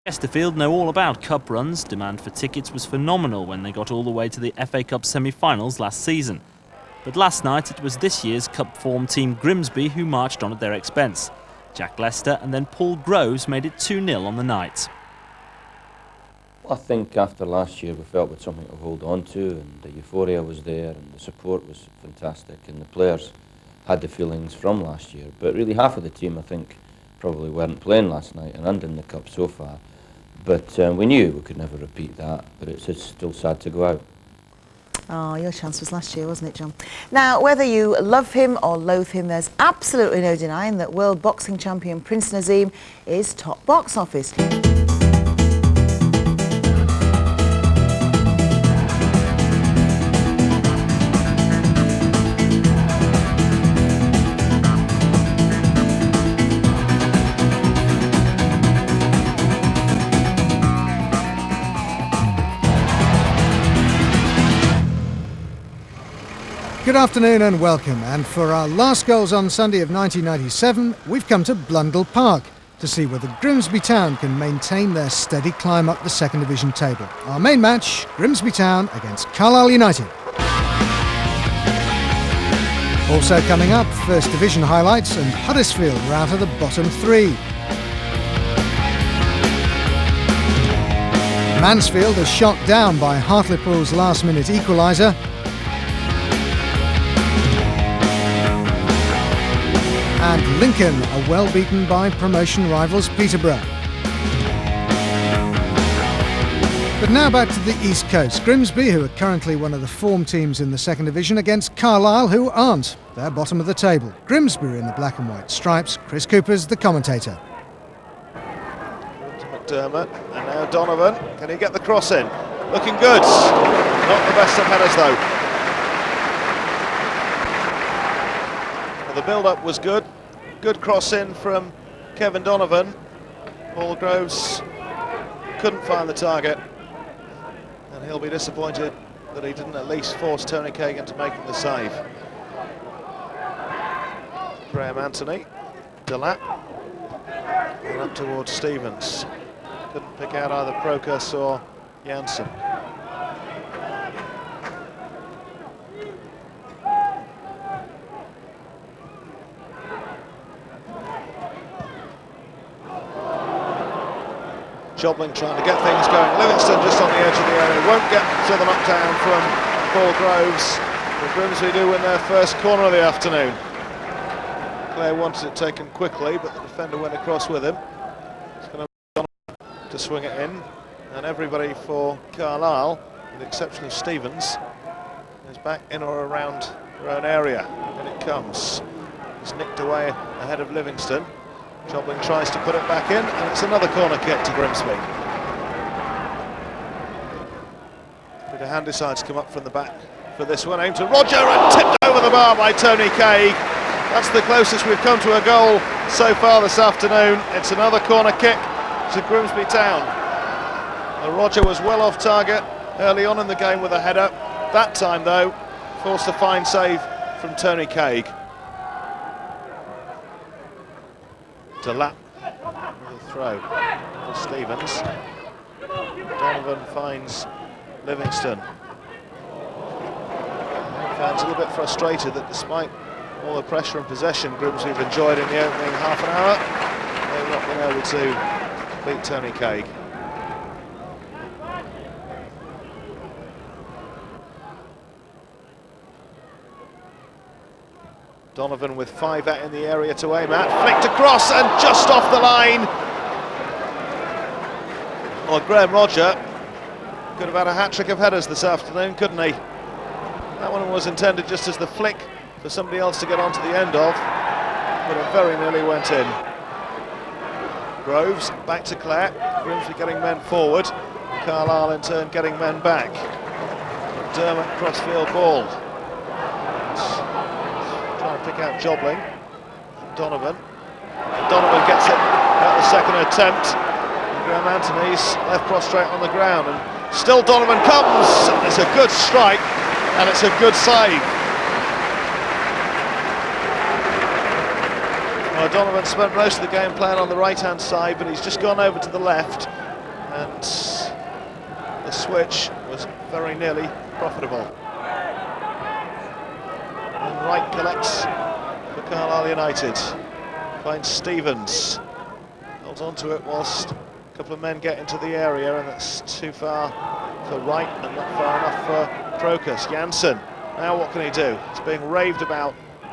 Chesterfield know all about cup runs. Demand for tickets was phenomenal when they got all the way to the FA Cup semi-finals last season. But last night it was this year's cup form team Grimsby who marched on at their expense. Jack Lester and then Paul Groves made it 2-0 on the night. I think after last year we felt with something to hold on to, and the euphoria was there and the support was fantastic, and the players had the feelings from last year. But really half of the team I think probably weren't playing last night and in the cup so far. But we knew we could never repeat that, but it's still sad to go out. Oh, your chance was last year, wasn't it, John? Now, whether you love him or loathe him, there's absolutely no denying that world boxing champion Prince Naseem is top box office. Good afternoon and welcome, and for our last goals on Sunday of 1997, we've come to Blundell Park to see whether Grimsby Town can maintain their steady climb up the second division table. Our main match, Grimsby Town against Carlisle United. Also coming up, first division highlights, and Huddersfield are out of the bottom three. Mansfield are shot down by Hartlepool's last-minute equaliser. And Lincoln are well beaten by promotion rivals Peterborough. But now back to the East Coast. Grimsby, who are currently one of the form teams in the second division, against Carlisle, who aren't. They're bottom of the table. Grimsby are in the black and white stripes. Chris Cooper's the commentator. McDermott, and now Donovan. Can he get the cross in? Looking good. Not the best of headers though. Well, the build-up was good. Good cross in from Kevin Donovan. Paul Groves couldn't find the target, and he'll be disappointed that he didn't at least force Tony Kagan to making the save. Graham Anthony, Delap, and up towards Stevens. Couldn't pick out either Procus or Janssen. Jobling trying to get things going. Livingston just on the edge of the area. Won't get to the knockdown from Paul Groves. The Grimsby do win their first corner of the afternoon. Clare wanted it taken quickly, but the defender went across with him. It's going to swing it in. And everybody for Carlisle, with the exception of Stevens, is back in or around their own area. And it comes. It's nicked away ahead of Livingston. Jobling tries to put it back in, and it's another corner kick to Grimsby. Peter Hand decides to come up from the back for this one, aimed to Roger and tipped over the bar by Tony Kagan. That's the closest we've come to a goal so far this afternoon. It's another corner kick to Grimsby Town. And Roger was well off target early on in the game with a header. That time though, forced a fine save from Tony Kagan. Delap with a throw for Stevens. Donovan finds Livingston. Fans a little bit frustrated that despite all the pressure and possession Grimsby have enjoyed in the opening half an hour, they've not been able to beat Tony Kagan. Donovan with 5 out in the area to aim at, flicked across and just off the line. Well, Graham Roger could have had a hat-trick of headers this afternoon, couldn't he? That one was intended just as the flick for somebody else to get onto the end of, but it very nearly went in. Groves back to Clare, Grimsby getting men forward, Carlisle in turn getting men back. McDermott crossfield ball. Trying to pick out Jobling. Donovan. Donovan gets it at the second attempt. Graham Anthony's left prostrate on the ground, and still Donovan comes. It's a good strike, and it's a good save. Well, Donovan spent most of the game playing on the right-hand side, but he's just gone over to the left, and the switch was very nearly profitable. And Wright collects for Carlisle United. Finds Stevens, holds on to it whilst a couple of men get into the area, and it's too far for Wright and not far enough for Crocus. Janssen, now what can he do? It's being raved about in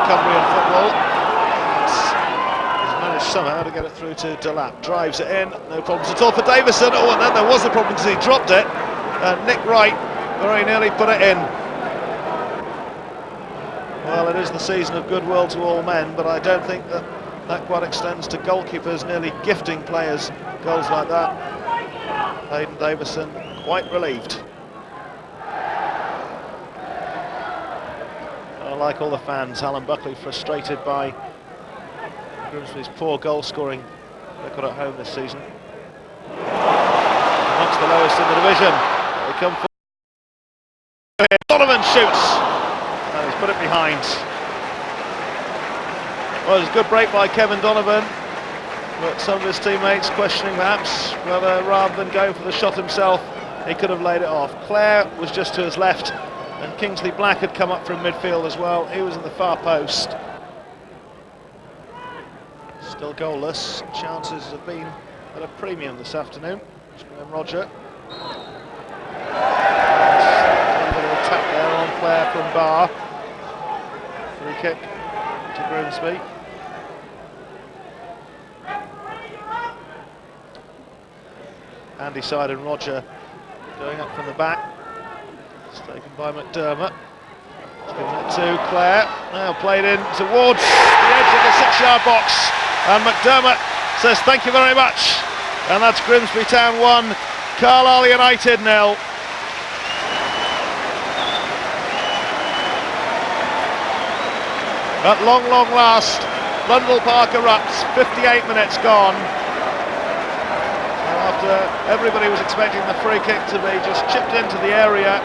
Cumbrian football. He's managed somehow to get it through to Delap. Drives it in, no problems at all for Davison. Oh, and then there was a problem because he dropped it. Nick Wright very nearly put it in. Well, it is the season of goodwill to all men, but I don't think that quite extends to goalkeepers nearly gifting players goals like that. Hayden Davison quite relieved. Like all the fans, Alan Buckley frustrated by Grimsby's poor goal-scoring record at home this season. Amongst the lowest in the division. They come forward. Donovan shoots, and he's put it behind. Well, it was a good break by Kevin Donovan, but some of his teammates questioning perhaps whether, rather than going for the shot himself, he could have laid it off. Clare was just to his left, and Kingsley Black had come up from midfield as well. He was in the far post. Still goalless. Chances have been at a premium this afternoon. Graham Roger. A little attack there on Clare from Barr. Free kick to Grimsby. Andy Side and Roger going up from the back. It's taken by McDermott. It's given it to Clare. Now played in towards the edge of the 6-yard box. And McDermott says thank you very much. And that's Grimsby Town 1, Carlisle United 0. At long last, Blundell Park erupts, 58 minutes gone. And after everybody was expecting the free kick to be just chipped into the area,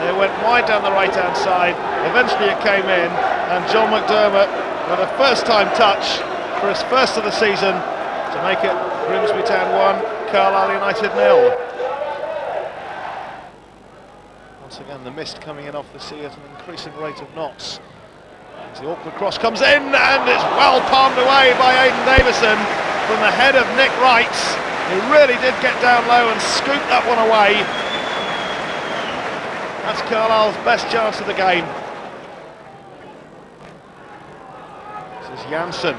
they went wide down the right-hand side. Eventually it came in, and John McDermott with a first-time touch for his first of the season to make it Grimsby Town 1, Carlisle United 0. Once again, the mist coming in off the sea at an increasing rate of knots. As the awkward cross comes in, and it's well palmed away by Aidan Davison from the head of Nick Wright. He really did get down low and scoop that one away. That's Carlisle's best chance of the game. This is Janssen.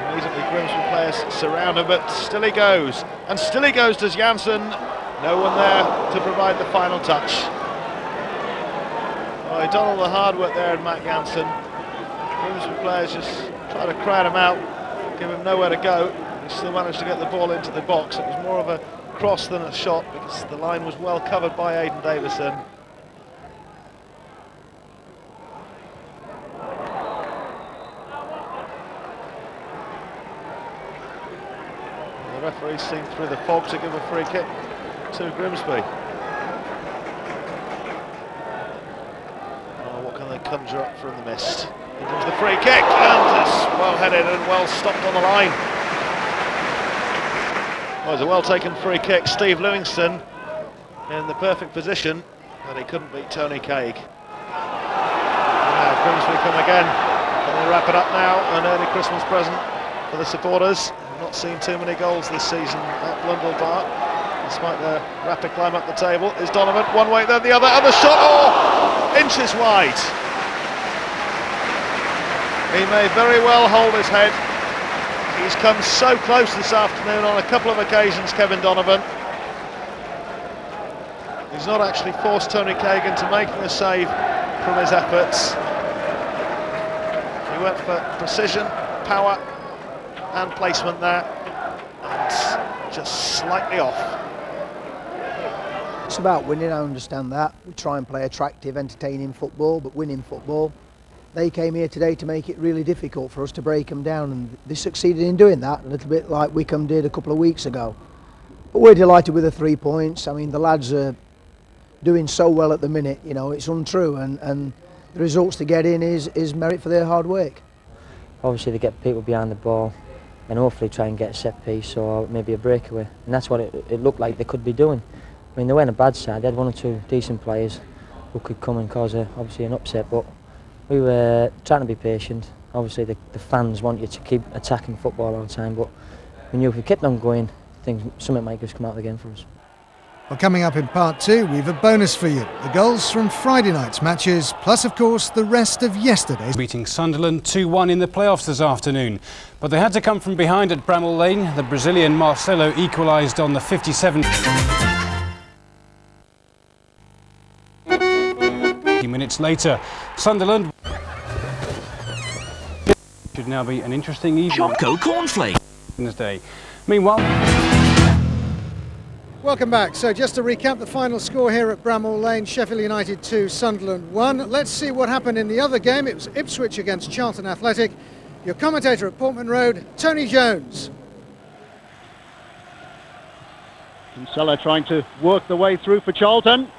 Immediately Grimsby players surround him, but still he goes. And still he goes, does Janssen. No one there to provide the final touch. Oh, he done all the hard work there in Matt Janssen. Grimsby players just try to crowd him out, give him nowhere to go. He still managed to get the ball into the box. It was more of a cross than a shot because the line was well covered by Aidan Davison. The referee's seen through the fog to give a free kick to Grimsby. Oh, what can they conjure up from the mist? Here comes the free kick, and it's well headed and well stopped on the line. Well, it's a well taken free kick. Steve Livingston in the perfect position, but he couldn't beat Tony Craig. Now Grimsby come again. Can they wrap it up now? An early Christmas present for the supporters. We've not seen too many goals this season at Blundell Park, despite the rapid climb up the table. Is Donovan one way, then the other, and the shot, oh, inches wide. He may very well hold his head. He's come so close this afternoon on a couple of occasions, Kevin Donovan. He's not actually forced Tony Craig into making a save from his efforts. He went for precision, power and placement there, and just slightly off. It's about winning, I understand that. We try and play attractive, entertaining football, but winning football. They came here today to make it really difficult for us to break them down, and they succeeded in doing that, a little bit like Wickham did a couple of weeks ago. But we're delighted with the 3 points. I mean, the lads are doing so well at the minute, you know, it's untrue, and the results to get in is merit for their hard work. Obviously they get people behind the ball, and hopefully try and get a set piece or maybe a breakaway. And that's what it looked like they could be doing. I mean, they weren't a bad side. They had 1 or 2 decent players who could come and cause obviously an upset, but we were trying to be patient. Obviously the fans want you to keep attacking football all the time, but we knew if we kept on going, something might just come out of the game for us. Well, coming up in part 2, we've a bonus for you. The goals from Friday night's matches, plus of course the rest of yesterday's. Beating Sunderland 2-1 in the playoffs this afternoon. But they had to come from behind at Bramall Lane. The Brazilian Marcelo equalised on the 57th. Minutes later, Sunderland should now be an interesting evening. Choco Cornflake. Day. Meanwhile, Welcome back. So just to recap the final score here at Bramall Lane, Sheffield United 2, Sunderland 1. Let's see what happened in the other game. It was Ipswich against Charlton Athletic. Your commentator at Portman Road, Tony Jones. Kinsella trying to work the way through for Charlton.